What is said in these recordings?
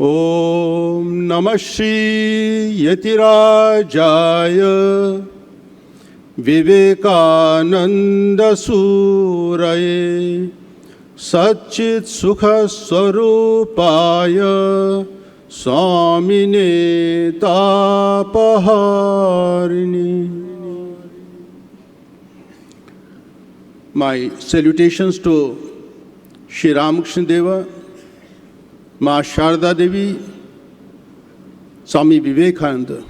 Om Namah Shri Yatirajaya Vivekananda Suraye Satchit Sukha Swarupaya Swamine Tapaharini. My salutations to Shri Ramakrishna Deva, Ma Sharda Devi, Swami Vivekananda.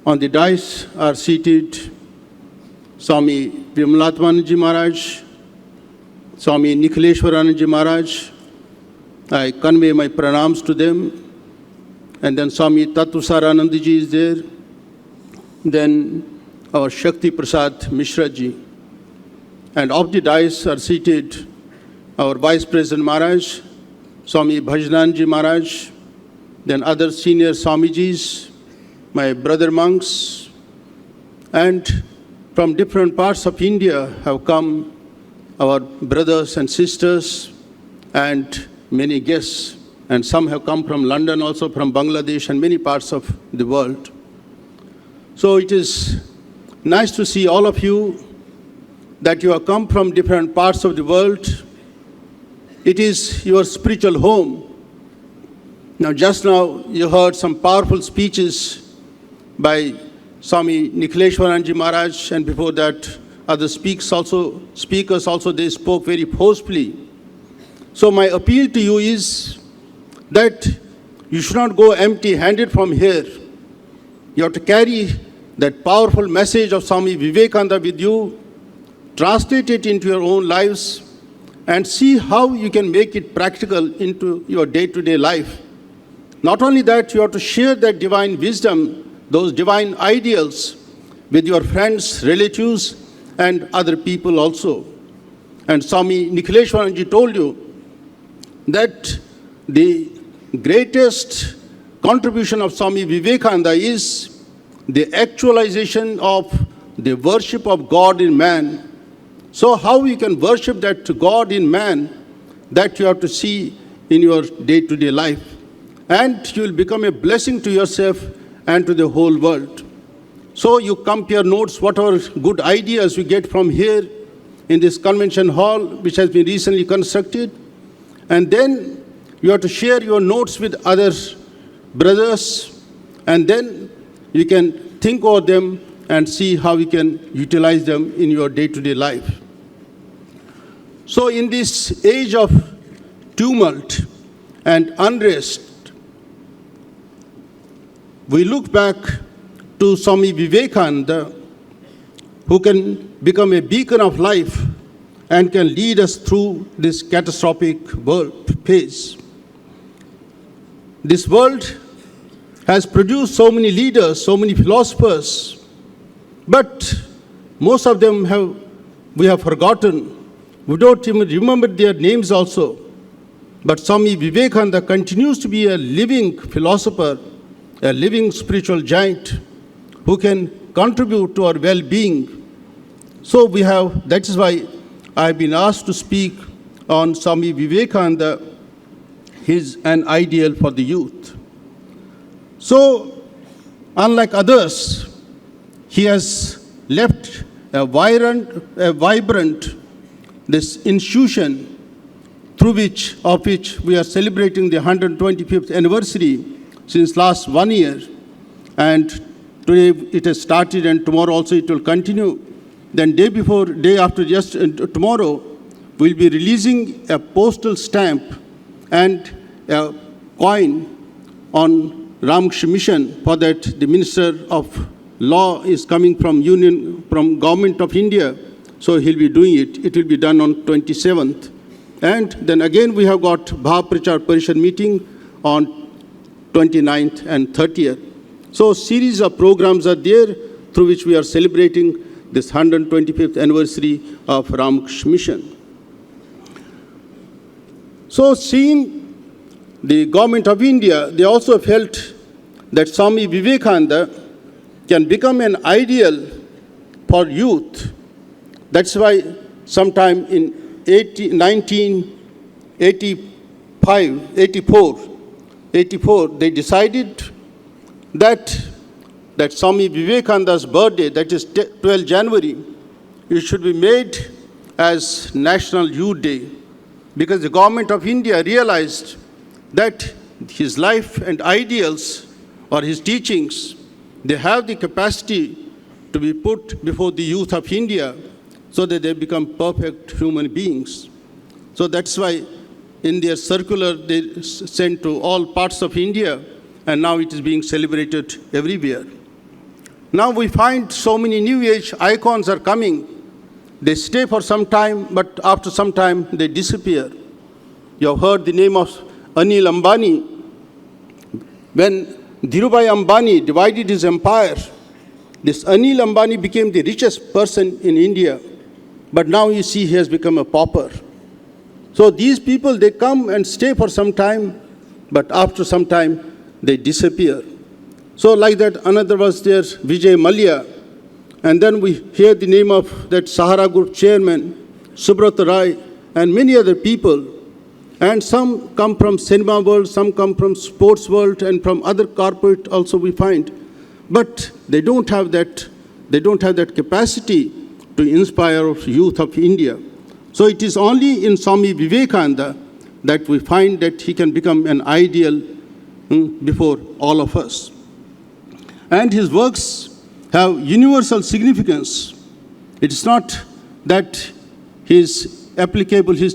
On the dais are seated Swami Vimalatmananji Maharaj, Swami Nikhileshwarananji Maharaj. I convey my pranams to them. And then Swami Tattvasaranandaji is there. Then our Shakti Prasad Mishra ji. And off the dais are seated our Vice President Maharaj, Swami Bhajananji Maharaj, then other senior Swamijis, my brother monks, and from different parts of India have come our brothers and sisters and many guests, and some have come from London, also from Bangladesh and many parts of the world. So it is nice to see all of you that you have come from different parts of the world. It is your spiritual home. Now, just now, you heard some powerful speeches by Swami Nikhileshwaranji Maharaj, and before that, other speakers also, they spoke very forcefully. So my appeal to you is that you should not go empty-handed from here. You have to carry that powerful message of Swami Vivekananda with you, translate it into your own lives, and see how you can make it practical into your day-to-day life. Not only that, you have to share that divine wisdom, those divine ideals with your friends, relatives, and other people also. And Swami Nikhileshwaranji told you that the greatest contribution of Swami Vivekananda is the actualization of the worship of God in man. So how you can worship that God in man, that you have to see in your day-to-day life. And you will become a blessing to yourself and to the whole world. So you compare notes, whatever good ideas you get from here in this convention hall, which has been recently constructed. And then you have to share your notes with other brothers. And then you can think over them and see how you can utilize them in your day-to-day life. So in this age of tumult and unrest, we look back to Swami Vivekananda, who can become a beacon of life and can lead us through this catastrophic world phase. This world has produced so many leaders, so many philosophers, but most of them we have forgotten. We don't even remember their names also. But Swami Vivekananda continues to be a living philosopher, a living spiritual giant who can contribute to our well-being. So that is why I've been asked to speak on Swami Vivekananda, an ideal for the youth. So, unlike others, he has left a vibrant this institution of which we are celebrating the 125th anniversary since last 1 year. And today it has started, and tomorrow also it will continue. Then day after tomorrow, we'll be releasing a postal stamp and a coin on Ramakrishna Mission. For that, the Minister of Law is coming from Government of India. So he'll be doing it. It will be done on 27th. And then again, we have got Bhav Prachar Parishad meeting on 29th and 30th. So series of programs are there through which we are celebrating this 125th anniversary of Ramakrishna Mission. So seeing the Government of India, they also felt that Swami Vivekananda can become an ideal for youth. That's why sometime in 1984, 1884, they decided that Swami Vivekananda's birthday, that is 12 January, it should be made as National Youth Day, because the government of India realized that his life and ideals or his teachings, they have the capacity to be put before the youth of India so that they become perfect human beings. So that's why in their circular they sent to all parts of India, and now it is being celebrated everywhere. Now we find so many new age icons are coming. They stay for some time, but after some time they disappear. You have heard the name of Anil Ambani. When Dhirubhai Ambani divided his empire, this Anil Ambani became the richest person in India, but now you see he has become a pauper. So these people, they come and stay for some time, but after some time, they disappear. So like that, another was there, Vijay Mallya. And then we hear the name of that Sahara Group chairman, Subrata Rai, and many other people. And some come from cinema world, some come from sports world, and from other corporate also we find. But they don't have that capacity to inspire youth of India. So it is only in Swami Vivekananda that we find that he can become an ideal before all of us. And his works have universal significance. It is not that his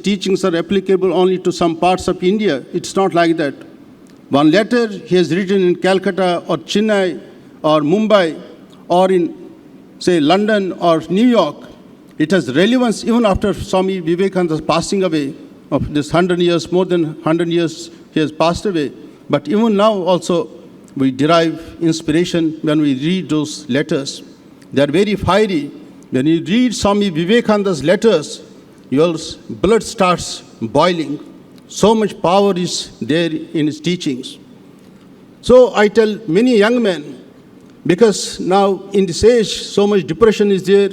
teachings are applicable only to some parts of India. It's not like that. One letter he has written in Calcutta or Chennai or Mumbai or in, say, London or New York, it has relevance even after Swami Vivekananda's passing away of this 100 years, more than 100 years he has passed away. But even now also we derive inspiration when we read those letters. They are very fiery. When you read Swami Vivekananda's letters, your blood starts boiling. So much power is there in his teachings. So I tell many young men, because now in this age, so much depression is there.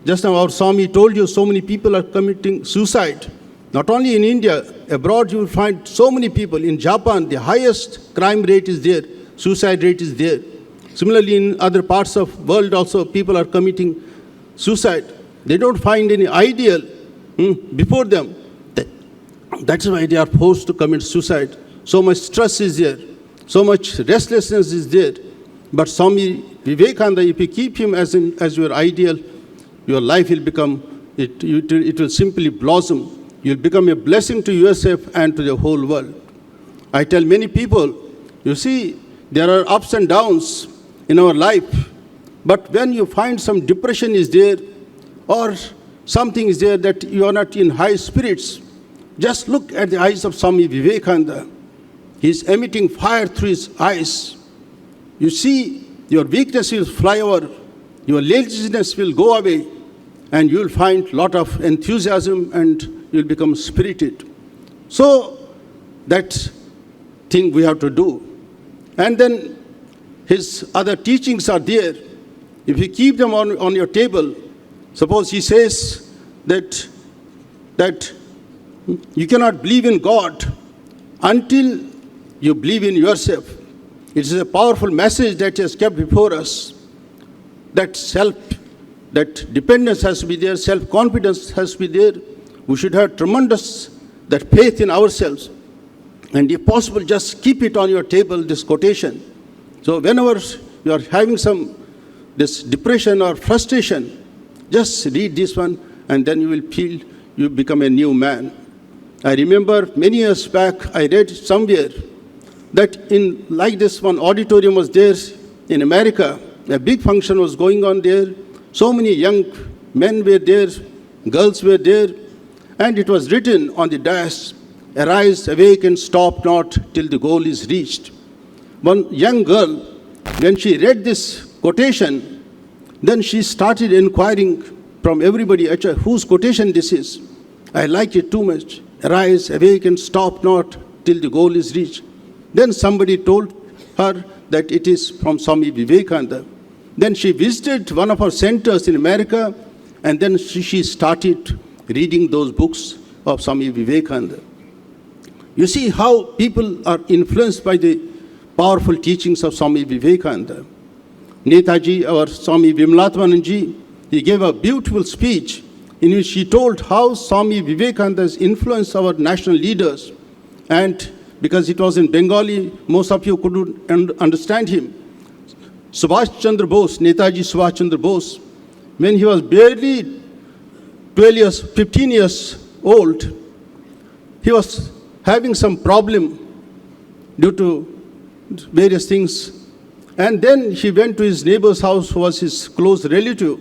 Just now our Swami told you so many people are committing suicide. Not only in India, abroad you will find so many people. In Japan, the highest crime rate is there, suicide rate is there. Similarly, in other parts of the world also, people are committing suicide. They don't find any ideal before them. That's why they are forced to commit suicide. So much stress is there, so much restlessness is there. But Swami Vivekananda, if you keep him as your ideal, your life will become, it will simply blossom. You'll become a blessing to yourself and to the whole world. I tell many people, you see, there are ups and downs in our life, but when you find some depression is there, or something is there that you are not in high spirits, just look at the eyes of Swami Vivekananda. He is emitting fire through his eyes. You see, your weakness will fly over, your laziness will go away, and you will find a lot of enthusiasm and you will become spirited. So that thing we have to do. And then his other teachings are there. If you keep them on your table, suppose he says that you cannot believe in God until you believe in yourself. It is a powerful message that he has kept before us. That dependence has to be there, self-confidence has to be there. We should have tremendous that faith in ourselves. And if possible, just keep it on your table, this quotation. So whenever you are having this depression or frustration, just read this one and then you will feel you become a new man. I remember many years back, I read somewhere that in like this one auditorium was there in America, a big function was going on there. So many young men were there, girls were there, and it was written on the dais, "Arise, awake, and stop not till the goal is reached." One young girl, when she read this quotation, then she started inquiring from everybody, whose quotation this is. I like it too much. Arise, awake, and stop not till the goal is reached. Then somebody told her that it is from Swami Vivekananda. Then she visited one of our centers in America, and then she started reading those books of Swami Vivekananda. You see how people are influenced by the powerful teachings of Swami Vivekananda. Netaji, our Swami Vimalatmananji, he gave a beautiful speech in which he told how Swami Vivekananda has influenced our national leaders. And because it was in Bengali, most of you couldn't understand him. Subhash Chandra Bose, Netaji Subhash Chandra Bose, when he was barely 15 years old, he was having some problem due to various things. And then he went to his neighbor's house, who was his close relative.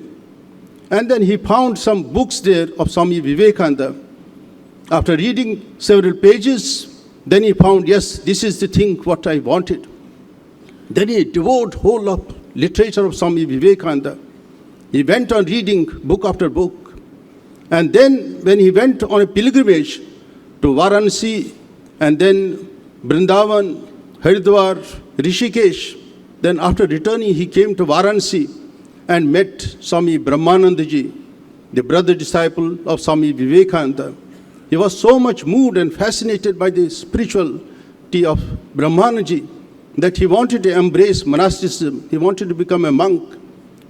And then he found some books there of Swami Vivekananda. After reading several pages, then he found, yes, this is the thing what I wanted. Then he devoured whole of literature of Swami Vivekananda. He went on reading book after book. And then when he went on a pilgrimage to Varanasi and then Vrindavan, Haridwar, Rishikesh, then after returning he came to Varanasi and met Swami Brahmanandaji, the brother disciple of Swami Vivekananda. He was so much moved and fascinated by the spirituality of Brahmanandaji that he wanted to embrace monasticism. He wanted to become a monk.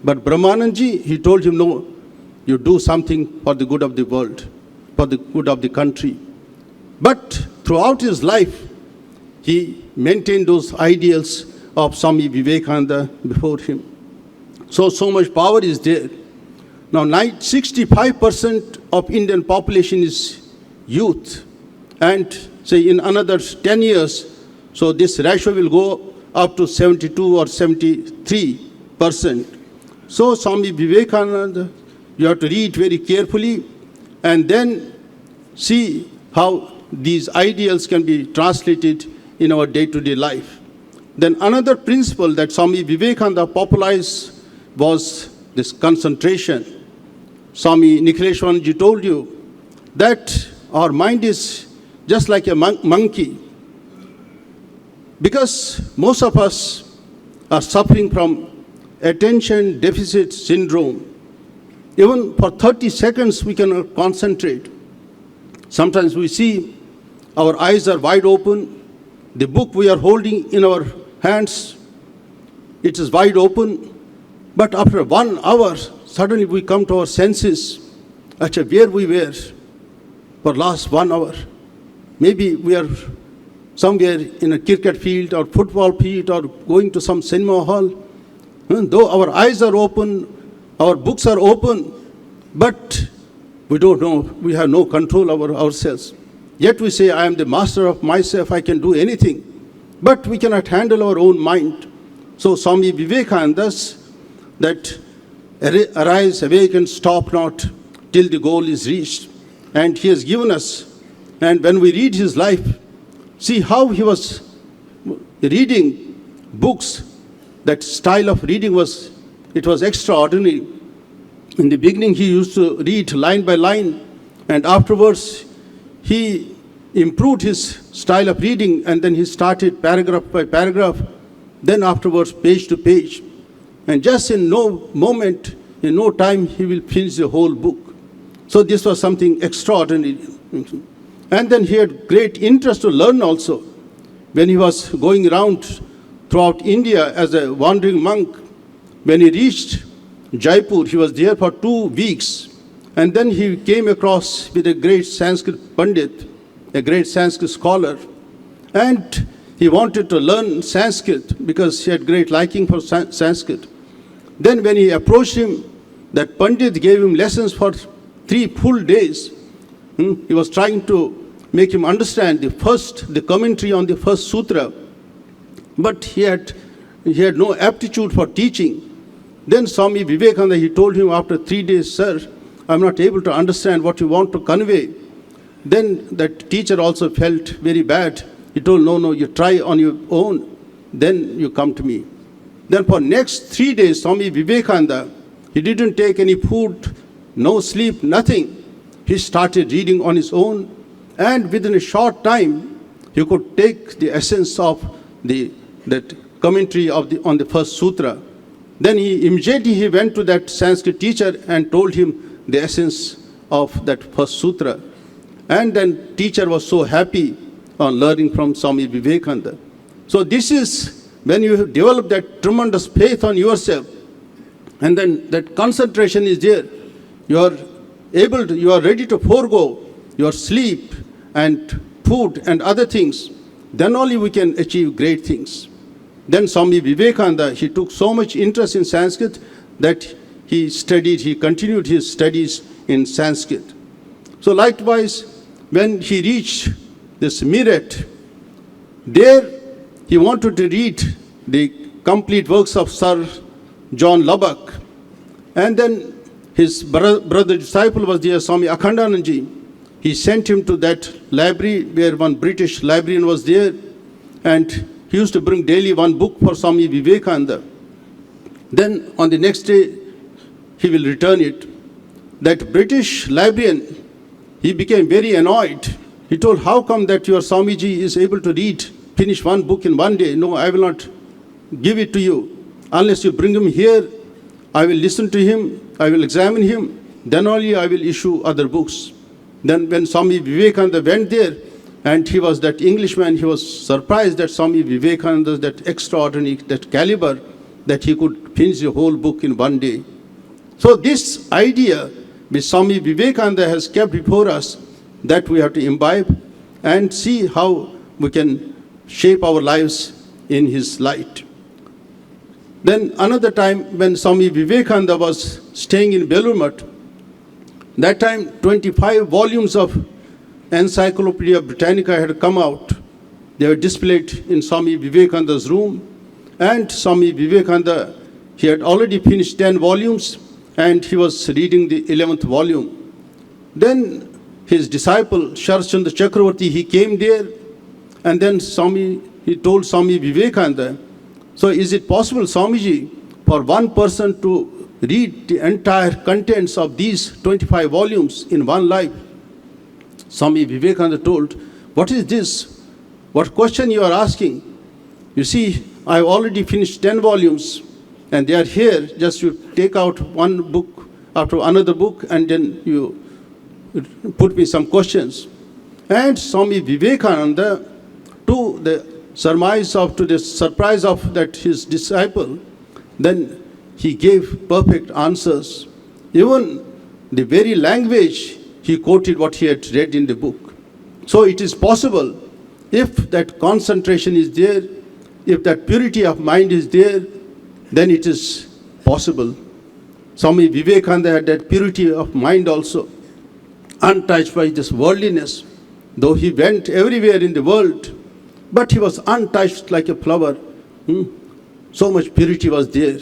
But Brahmanandaji, he told him, no, you do something for the good of the world, for the good of the country. But throughout his life, he maintained those ideals of Swami Vivekananda before him. So much power is there. Now, 65% of Indian population is youth. And say in another 10 years, so this ratio will go up to 72 or 73%. So Swami Vivekananda, you have to read very carefully and then see how these ideals can be translated in our day-to-day life. Then another principle that Swami Vivekananda popularized was this concentration. Swami Nikhilesh told you that our mind is just like a monkey, because most of us are suffering from attention deficit syndrome. Even for 30 seconds we cannot concentrate. Sometimes we see our eyes are wide open, the book we are holding in our hands, it is wide open, but after 1 hour, suddenly we come to our senses, actually where we were for last 1 hour. Maybe we are somewhere in a cricket field or football field or going to some cinema hall. Though our eyes are open, our books are open, but we don't know, we have no control over ourselves. Yet we say, I am the master of myself, I can do anything. But we cannot handle our own mind. So Swami Vivekananda's that arise, awaken, stop not till the goal is reached. And he has given us, and when we read his life, see how he was reading books. That style of reading was extraordinary. In the beginning, he used to read line by line, and afterwards, he improved his style of reading, and then he started paragraph by paragraph, then afterwards page to page. And just in no moment, in no time, he will finish the whole book. So this was something extraordinary. And then he had great interest to learn also. When he was going around throughout India as a wandering monk, when he reached Jaipur, he was there for 2 weeks. And then he came across with a great Sanskrit Pandit, a great Sanskrit scholar. And he wanted to learn Sanskrit because he had great liking for Sanskrit. Then when he approached him, that Pandit gave him lessons for 3 full days. He was trying to make him understand the commentary on the first sutra. But he had no aptitude for teaching. Then Swami Vivekananda, he told him after 3 days, sir, I'm not able to understand what you want to convey. Then that teacher also felt very bad. He told, no, you try on your own, then you come to me. Then for next 3 days, Swami Vivekananda, he didn't take any food, no sleep, nothing. He started reading on his own, and within a short time, he could take the essence of that commentary on the first sutra. Then he immediately went to that Sanskrit teacher and told him the essence of that first sutra. And then teacher was so happy on learning from Swami Vivekananda. So this is when you have developed that tremendous faith on yourself, and then that concentration is there. You are ready to forego your sleep and food and other things. Then only we can achieve great things. Then Swami Vivekananda, he took so much interest in Sanskrit that he continued his studies in Sanskrit. So likewise, when he reached this Meerut, there he wanted to read the complete works of Sir John Lubbock. And then his brother disciple was there, Swami Akhandanandji. He sent him to that library where one British librarian was there, and he used to bring daily one book for Swami Vivekananda. Then on the next day, he will return it. That British librarian, he became very annoyed. He told, how come that your Swamiji is able to finish one book in one day? No, I will not give it to you. Unless you bring him here, I will listen to him, I will examine him, then only I will issue other books. Then when Swami Vivekananda went there, and he was that Englishman, he was surprised that Swami Vivekananda, that extraordinary, that caliber, that he could finish the whole book in one day. So this idea which Swami Vivekananda has kept before us, that we have to imbibe and see how we can shape our lives in his light. Then another time when Swami Vivekananda was staying in Belur, that time 25 volumes of Encyclopedia Britannica had come out. They were displayed in Swami Vivekananda's room. And Swami Vivekananda, he had already finished 10 volumes and he was reading the 11th volume. Then his disciple, Sharchandra Chakravarti, he came there, and then he told Swami Vivekananda, so is it possible, Swamiji, for one person to read the entire contents of these 25 volumes in one life? Swami Vivekananda told, what is this? What question you are asking? You see, I have already finished 10 volumes and they are here. Just you take out one book after another book and then you put me some questions. And Swami Vivekananda, to the surprise of that his disciple, then he gave perfect answers. Even the very language, he quoted what he had read in the book. So it is possible, if that concentration is there, if that purity of mind is there, then it is possible. Swami Vivekananda had that purity of mind also, untouched by this worldliness. Though he went everywhere in the world, but he was untouched like a flower. So much purity was there.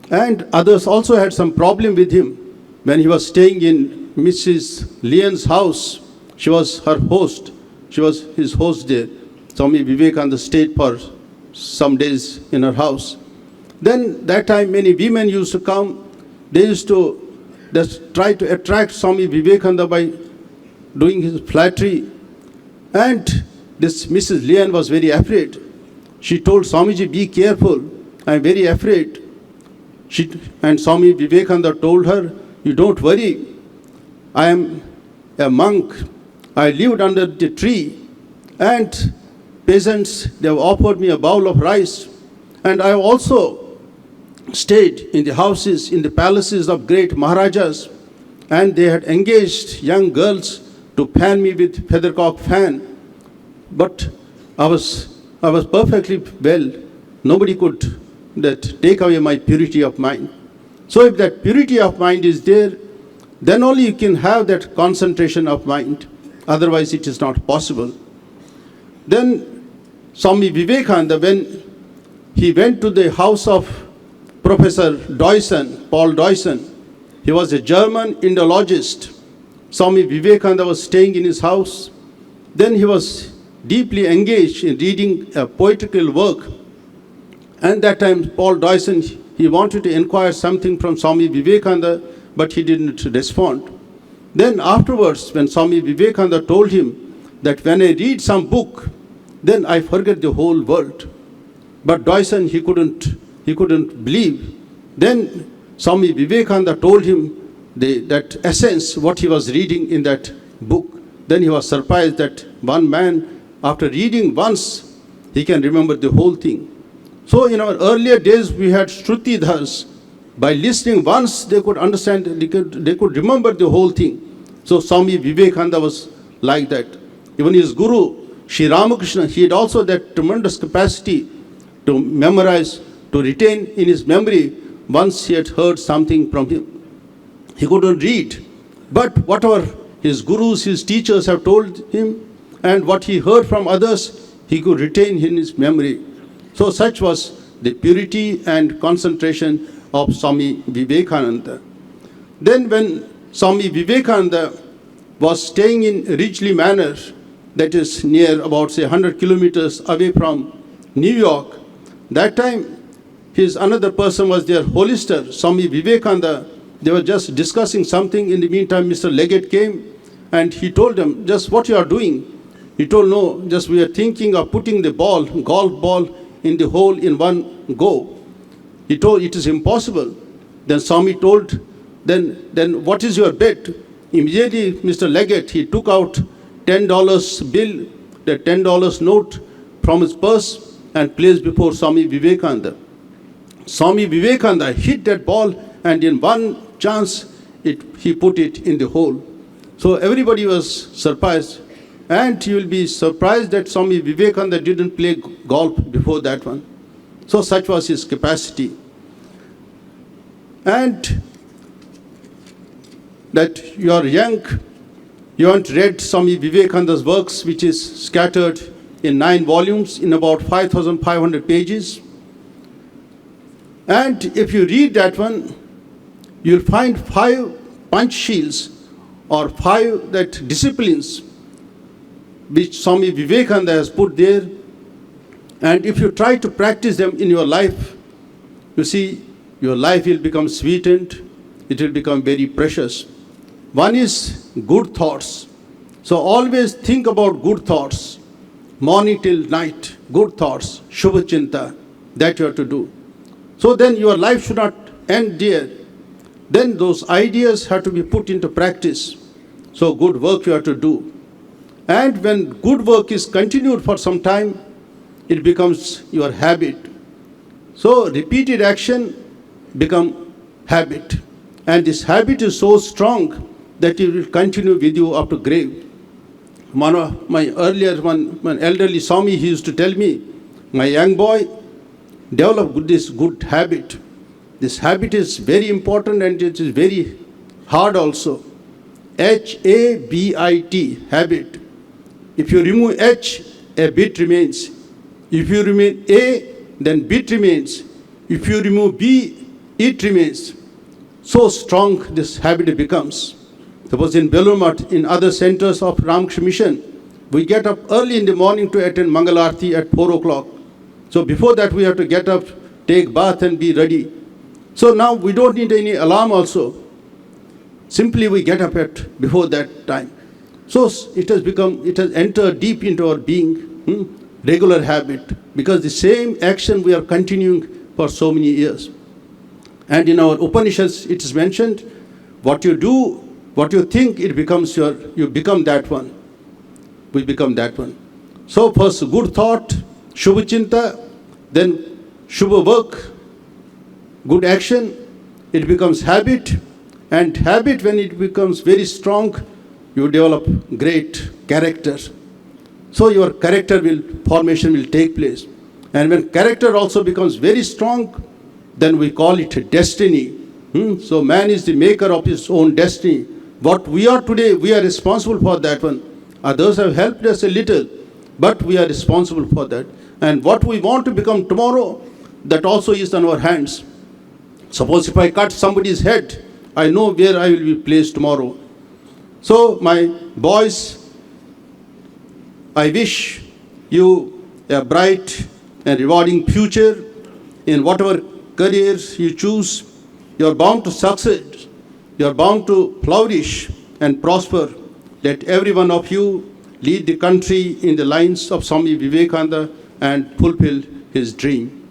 And others also had some problem with him. When he was staying in Mrs. Leon's house, she was her host. She was his host there. Swami Vivekananda stayed for some days in her house. Then that time many women used to come. They used to just try to attract Swami Vivekananda by doing his flattery. And this Mrs. Leon was very afraid. She told Swamiji, be careful, I am very afraid. And Swami Vivekananda told her, you don't worry, I am a monk. I lived under the tree, and peasants, they have offered me a bowl of rice. And I have also stayed in the houses, in the palaces of great Maharajas, and they had engaged young girls to fan me with feathercock fan. But I was perfectly well. Nobody could take away my purity of mind. So if that purity of mind is there, then only you can have that concentration of mind. Otherwise it is not possible. Then Swami Vivekananda, when he went to the house of Professor Deussen, Paul Deussen, he was a German Indologist. Swami Vivekananda was staying in his house. Then he was deeply engaged in reading a poetical work. And that time Paul Deussen, he wanted to inquire something from Swami Vivekananda, but he didn't respond. Then afterwards, when Swami Vivekananda told him that when I read some book, then I forget the whole world. But Deussen, he couldn't believe. Then Swami Vivekananda told him that essence, what he was reading in that book. Then he was surprised that one man After reading once, he can remember the whole thing. So in our earlier days, we had Shrutidhars. By listening once, they could understand, they could remember the whole thing. So Swami Vivekananda was like that. Even his guru, Sri Ramakrishna, he had also that tremendous capacity to memorize, to retain in his memory once he had heard something from him. He couldn't read, but whatever his gurus, his teachers have told him, and what he heard from others, he could retain in his memory. So such was the purity and concentration of Swami Vivekananda. Then when Swami Vivekananda was staying in Ridgely Manor, that is near about say 100 kilometers away from New York, that time his another person was their Hollister, Swami Vivekananda. They were just discussing something. In the meantime, Mr. Leggett came and he told them, just what you are doing. He told, no, just we are thinking of putting the ball, golf ball, in the hole in one go. He told, it is impossible. Then Swami told, then what is your bet? Immediately, Mr. Leggett, he took out $10 bill, the $10 note from his purse and placed before Swami Vivekananda. Swami Vivekananda hit that ball and in one chance, he put it in the hole. So everybody was surprised. And you will be surprised that Swami Vivekananda didn't play golf before that one. So such was his capacity. And that you are young, you haven't read Swami Vivekananda's works, which is scattered in 9 volumes in about 5,500 pages. And if you read that one, you'll find 5 punch shields or 5 that disciplines which Swami Vivekananda has put there. And if you try to practice them in your life, you see, your life will become sweetened, it will become very precious. One is good thoughts. So always think about good thoughts, morning till night, good thoughts, Shubha Chinta, that you have to do. So then your life should not end there. Then those ideas have to be put into practice. So good work you have to do. And when good work is continued for some time, it becomes your habit. So repeated action become habit. And this habit is so strong that it will continue with you up to grave. One of my elderly Swami, he used to tell me, my young boy, develop this good habit. This habit is very important and it is very hard also. H-A-B-I-T, habit. If you remove H, a bit remains. If you remove A, then bit remains. If you remove B, it remains. So strong this habit becomes. Suppose in Belur, in other centers of Ramakrishna Mission, we get up early in the morning to attend Mangalarti at 4 o'clock. So before that we have to get up, take bath and be ready. So now we don't need any alarm also. Simply we get up at before that time. So it has entered deep into our being, regular habit, because the same action we are continuing for so many years. And in our Upanishads it is mentioned, what you do, what you think, it becomes you become that one. We become that one. So first good thought, Shubha Chinta, then Shubha work, good action, it becomes habit, and habit when it becomes very strong, you develop great character. So your formation will take place. And when character also becomes very strong, then we call it destiny. So man is the maker of his own destiny. What we are today, we are responsible for that one. Others have helped us a little, but we are responsible for that. And what we want to become tomorrow, that also is on our hands. Suppose if I cut somebody's head, I know where I will be placed tomorrow. So my boys, I wish you a bright and rewarding future in whatever careers you choose. You are bound to succeed. You are bound to flourish and prosper. Let every one of you lead the country in the lines of Swami Vivekananda and fulfill his dream.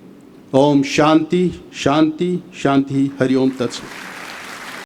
Om Shanti, Shanti, Shanti, Hari Om Tat Sat.